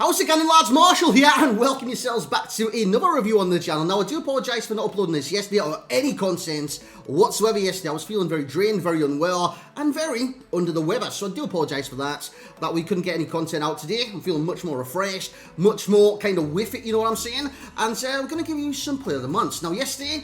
How's it going, lads? Marshall here, and welcome yourselves back to another review on the channel. Now, I do apologise for not uploading this yesterday or any content whatsoever yesterday. I was feeling very drained, very unwell, and very under the weather, so I do apologise for that we couldn't get any content out today. I'm feeling much more refreshed, much more kind of with it, you know what I'm saying? And we're going to give you some Player of the Month. Now, yesterday,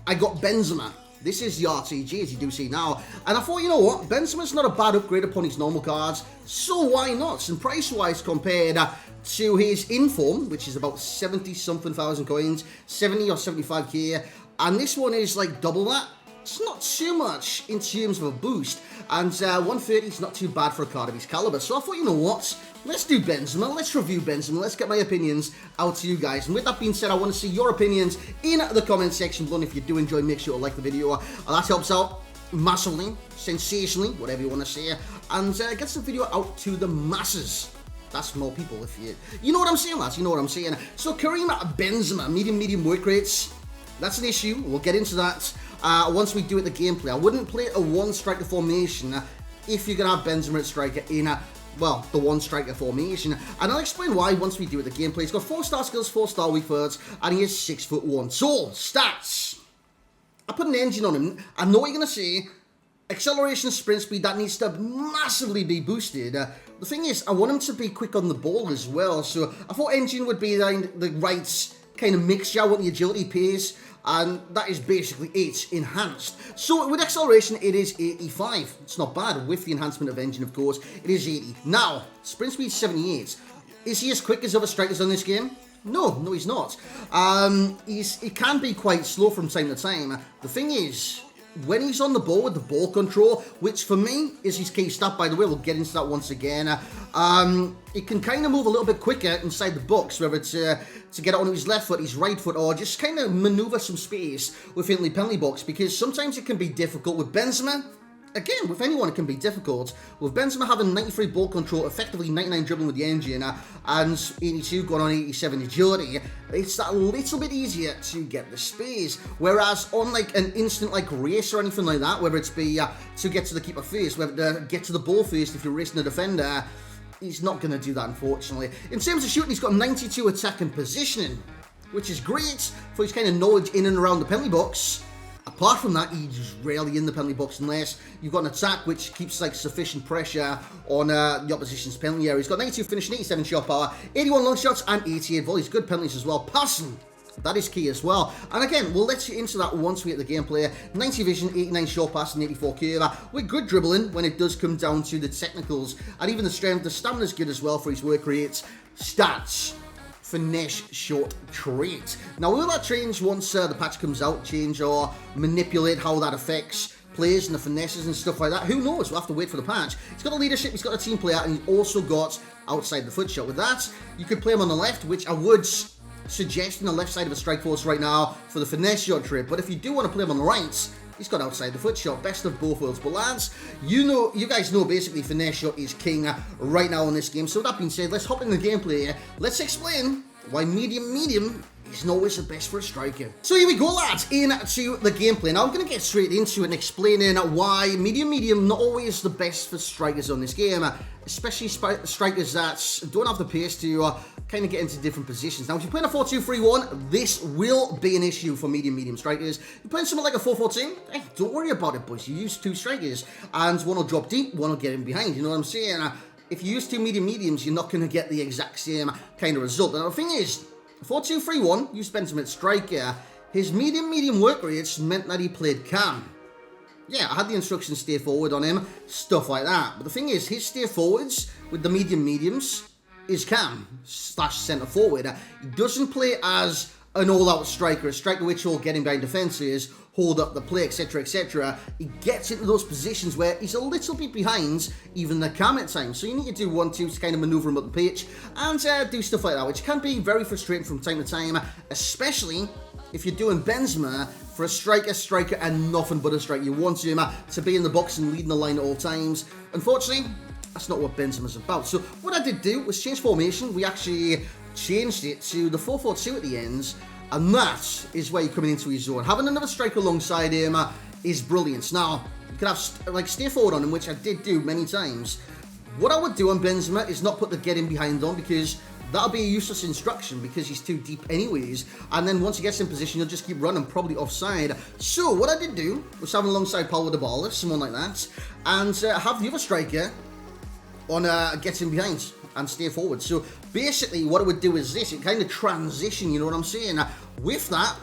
I got Benzema. This is the RTG, as you do see now. And I thought, you know what? Benzema's not a bad upgrade upon his normal cards, so why not? And price-wise, compared to his inform, which is about 70-something thousand coins, 70 or 75k, and this one is like double that. It's not too much in terms of a boost, and 130 is not too bad for a card of his caliber. So I thought, you know what? Let's do Benzema, let's review Benzema, let's get my opinions out to you guys. And with that being said, I want to see your opinions in the comment section below. And if you do enjoy, make sure to like the video. That helps out massively, sensationally, whatever you want to say, and gets the video out to the masses. That's more people, if you know what I'm saying, lads, you know what I'm saying. So Karim Benzema, medium work rates, that's an issue. We'll get into that once we do it the gameplay. I wouldn't play a one-striker formation if you're going to have Benzema at striker in well, the one-striker formation. And I'll explain why once we do it the gameplay. He's got 4-star skills, 4-star weak foots, and he is 6'1". So, stats. I put an engine on him. I know what you're going to say. Acceleration, sprint speed, that needs to massively be boosted. The thing is, I want him to be quick on the ball as well. So, I thought engine would be the right kind of mixture. I want the agility pace, and that is basically it, enhanced. So with acceleration, it is 85. It's not bad. With the enhancement of engine, of course, it is 80. Now, sprint speed 78. Is he as quick as other strikers on this game? No, he's not. He can be quite slow from time to time. The thing is, when he's on the ball with the ball control, which for me is his key stat, by the way, we'll get into that once again. It can kind of move a little bit quicker inside the box, whether it's to get it onto his left foot, his right foot, or just kind of maneuver some space within the penalty box, because sometimes it can be difficult with Benzema. Again, with anyone it can be difficult. With Benzema having 93 ball control, effectively 99 dribbling with the engine, and 82 going on 87 agility, it's that little bit easier to get the space. Whereas on like an instant like race or anything like that, whether it's be to get to the keeper first, whether to get to the ball first if you're racing the defender, he's not going to do that, unfortunately. In terms of shooting, he's got 92 attack and positioning, which is great for his kind of knowledge in and around the penalty box. Apart from that, he's rarely in the penalty box unless you've got an attack which keeps like sufficient pressure on the opposition's penalty area. He's got 92 finishing, 87 shot power, 81 long shots, and 88 volleys. Good penalties as well. Passing, that is key as well. And again, we'll let you into that once we hit the gameplay. 90 vision, 89 short pass, and 84 curve. With good dribbling when it does come down to the technicals. And even the strength, the stamina's good as well for his work rates. Stats. Finesse short trait. Now, will that change once the patch comes out? Change or manipulate how that affects players and the finesses and stuff like that? Who knows? We'll have to wait for the patch. He's got a leadership, he's got a team player, and he's also got outside the foot shot. With that, you could play him on the left, which I would suggest on the left side of a strike force right now for the finesse shot trait. But if you do want to play him on the right, he's got outside the foot shot. Best of both worlds. But lads, you guys know basically finesse shot is king right now in this game. So with that being said, let's hop in the gameplay. Let's explain why medium is not always the best for a striker. So here we go, lads, into the gameplay. Now I'm going to get straight into it and explaining why medium not always the best for strikers on this game, especially strikers that don't have the pace to kind of get into different positions. Now, if you're playing a 4-2-3-1, this will be an issue for medium strikers. You're playing something like a 4-4-2, hey, don't worry about it, boys. You use two strikers, and one will drop deep, one will get in behind. You know what I'm saying? If you use two mediums, you're not going to get the exact same kind of result. Now, the thing is, 4-2-3-1, you spent him at striker. His medium work rates meant that he played cam. Yeah, I had the instructions stay forward on him, stuff like that. But the thing is, his stay forwards with the mediums is cam / centre forward. He doesn't play as an all-out striker, a striker which will get him behind defences, hold up the play, etc, etc. He gets into those positions where he's a little bit behind even the cam at times. So you need to do 1-2 to kind of manoeuvre him up the pitch and do stuff like that, which can be very frustrating from time to time, especially if you're doing Benzema for a striker and nothing but a striker. You want him to be in the box and leading the line at all times. Unfortunately, that's not what Benzema's about. So what I did do was change formation. We actually changed it to the 4-4-2 at the ends, and that is where you're coming into his zone. Having another striker alongside him is brilliant. Now, you can have like stay forward on him, which I did do many times. What I would do on Benzema is not put the get in behind on, because that'll be a useless instruction because he's too deep anyways. And then once he gets in position, he'll just keep running, probably offside. So what I did do was have an alongside Paul with the ball, someone like that, and have the other striker on get in behind and stay forward. So basically what it would do is this, it kind of transition, you know what I'm saying? With that,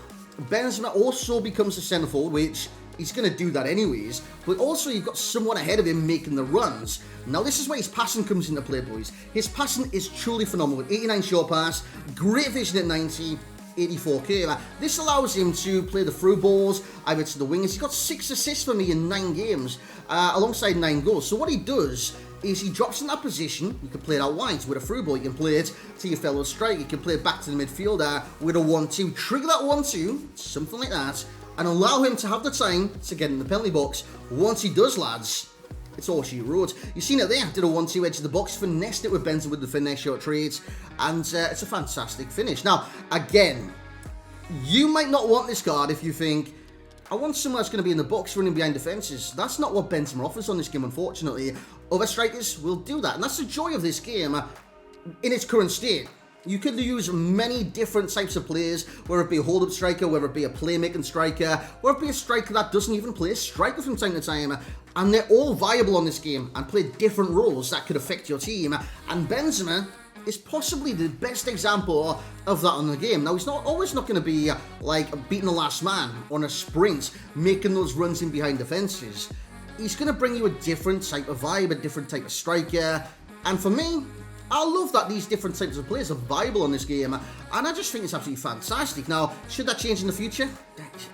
Benzema also becomes a centre forward, which he's going to do that anyways, but also you've got someone ahead of him making the runs. Now this is where his passing comes into play, boys. His passing is truly phenomenal. 89 short pass, great vision at 90, 84k. This allows him to play the through balls, either to the wingers. He's got 6 assists for me in 9 games, alongside 9 goals. So what he does is he drops in that position. You can play it out wide with a through ball. You can play it to your fellow striker. You can play it back to the midfielder with a 1-2. Trigger that 1-2, something like that, and allow him to have the time to get in the penalty box. Once he does, lads, it's all she wrote. You've seen it there. Did a 1-2 edge of the box, finessed it with Benzema with the finesse short trades, and it's a fantastic finish. Now, again, you might not want this card if you think, I want someone that's going to be in the box running behind defences. That's not what Benzema offers on this game, unfortunately. Other strikers will do that, and that's the joy of this game in its current state. You could use many different types of players, whether it be a hold-up striker, whether it be a playmaking striker, whether it be a striker that doesn't even play a striker from time to time, and they're all viable on this game and play different roles that could affect your team. And Benzema is possibly the best example of that on the game. Now, he's not always not going to be like beating the last man on a sprint, making those runs in behind defences. He's going to bring you a different type of vibe, a different type of striker, and for me, I love that these different types of players are viable on this game, and I just think it's absolutely fantastic. Now, should that change in the future?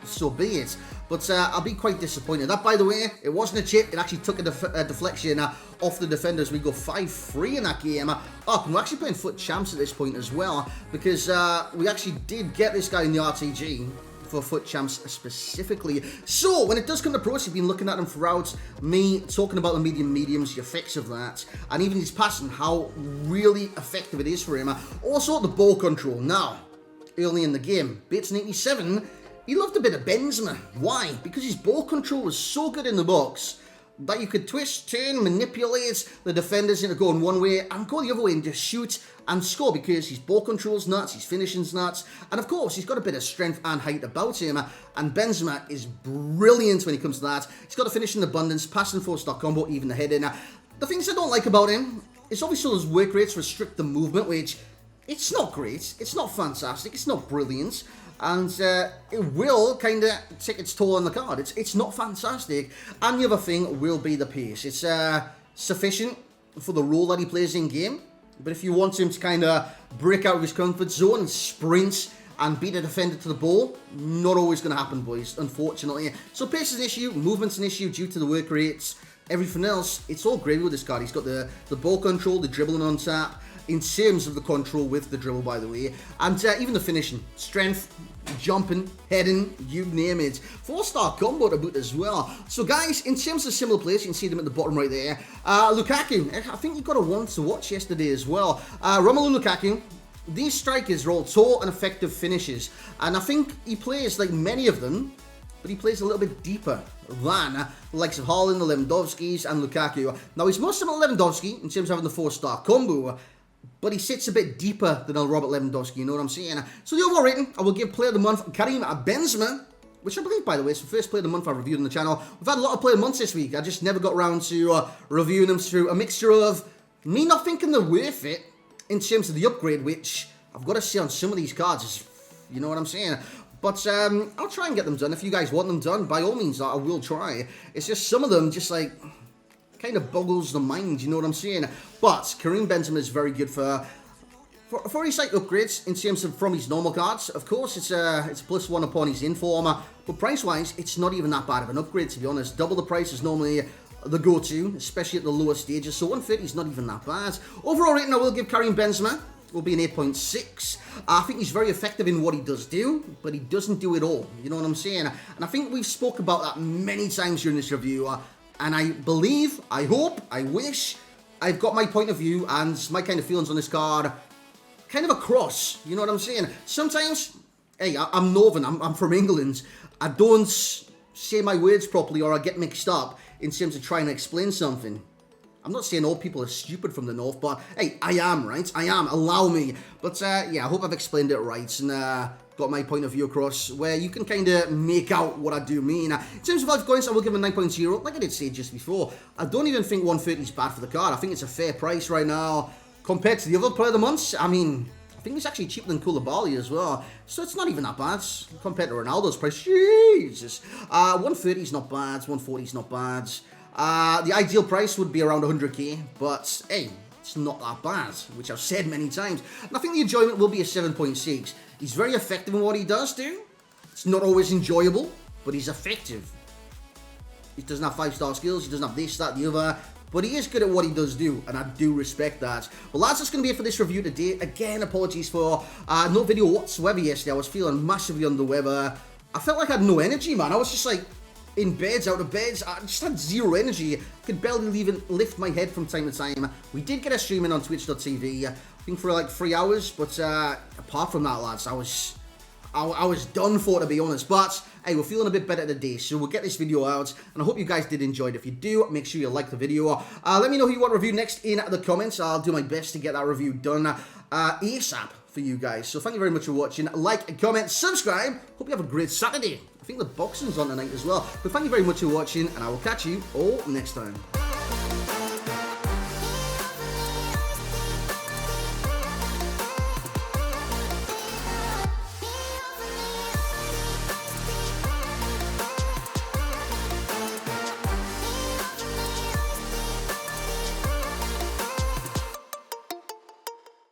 So be it. But I'll be quite disappointed. That, by the way, it wasn't a chip. It actually took a deflection off the defenders. We go 5-3 in that game. Oh, and we're actually playing FUT Champs at this point as well, because we actually did get this guy in the RTG for FUT Champs specifically. So when it does come to pros, you've been looking at him throughout, me talking about the mediums, the effects of that, and even his passing, how really effective it is for him. Also the ball control. Now, early in the game, Bates in 87, he loved a bit of Benzema. Why? Because his ball control was so good in the box that you could twist, turn, manipulate the defenders into going one way and go the other way and just shoot and score, because his ball control's nuts, his finishing's nuts, and of course he's got a bit of strength and height about him, and Benzema is brilliant when it comes to that. He's got a finish in abundance, passing force combo, even the heading. The things I don't like about him is obviously those work rates restrict the movement, which it's not great, it's not fantastic, it's not brilliant, and it will kind of take its toll on the card. It's not fantastic. And the other thing will be the pace. It's sufficient for the role that he plays in game, but if you want him to kind of break out of his comfort zone and sprint and beat a defender to the ball, not always going to happen, boys, unfortunately. So pace is an issue, movement's an issue due to the work rates. Everything else, it's all gravy with this card. He's got the ball control, the dribbling on tap, in terms of the control with the dribble, by the way, and even the finishing, strength, jumping, heading, you name it. 4-star combo to boot as well. So guys, in terms of similar players, you can see them at the bottom right there. Lukaku, I think you got a one to watch yesterday as well. Romelu Lukaku, these strikers are all tall and effective finishes, and I think he plays like many of them, but he plays a little bit deeper than the likes of Haaland, the Lewandowskis, and Lukaku. Now, he's more similar to Lewandowski in terms of having the 4-star combo, but he sits a bit deeper than Robert Lewandowski, you know what I'm saying? So the overall rating, I will give Player of the Month Karim Benzema, which I believe, by the way, is the first Player of the Month I've reviewed on the channel. We've had a lot of Player of the Months this week. I just never got around to reviewing them through a mixture of me not thinking they're worth it in terms of the upgrade, which I've got to say on some of these cards is, you know what I'm saying? But I'll try and get them done. If you guys want them done, by all means, I will try. It's just some of them just like kind of boggles the mind, you know what I'm saying? But Karim Benzema is very good for his like upgrades in terms of from his normal cards. Of course, it's a +1 upon his informer, but price-wise, it's not even that bad of an upgrade, to be honest. Double the price is normally the go-to, especially at the lower stages, so 150 is not even that bad. Overall rating, I will give Karim Benzema will be an 8.6. I think he's very effective in what he does do, but he doesn't do it all, you know what I'm saying? And I think we've spoke about that many times during this review, and I believe, I hope, I wish I've got my point of view and my kind of feelings on this card kind of across, you know what I'm saying? Sometimes, hey, I'm Northern, I'm from England, I don't say my words properly or I get mixed up in terms of trying to explain something. I'm not saying all people are stupid from the north, but hey, I am, right? I am, allow me. But yeah, I hope I've explained it right and got my point of view across where you can kind of make out what I do mean. In terms of life coins, I will give him a 9.0. Like I did say just before, I don't even think 130 is bad for the card. I think it's a fair price right now compared to the other player of the months. I mean, I think it's actually cheaper than Koulibaly as well. So it's not even that bad compared to Ronaldo's price. Jesus. 130 is not bad. 140 is not bad. The ideal price would be around 100k, but hey, it's not that bad, which I've said many times. And I think the enjoyment will be a 7.6. He's very effective in what he does do. It's not always enjoyable, but he's effective. He doesn't have 5-star skills, he doesn't have this, that, the other, but he is good at what he does do, and I do respect that. Well, lads, that's going to be it for this review today. Again, apologies for no video whatsoever yesterday. I was feeling massively under the weather. I felt like I had no energy, man. I was just like, in beds, out of beds, I just had zero energy. I could barely even lift my head from time to time. We did get a stream in on twitch.tv, I think for like 3 hours, but apart from that, lads, I was done for, to be honest. But hey, we're feeling a bit better today, so we'll get this video out, and I hope you guys did enjoy it. If you do, make sure you like the video. Let me know who you want to review next in the comments. I'll do my best to get that review done ASAP for you guys. So thank you very much for watching. Like, comment, subscribe. Hope you have a great Saturday. I think the boxing's on tonight as well. But thank you very much for watching, and I will catch you all next time.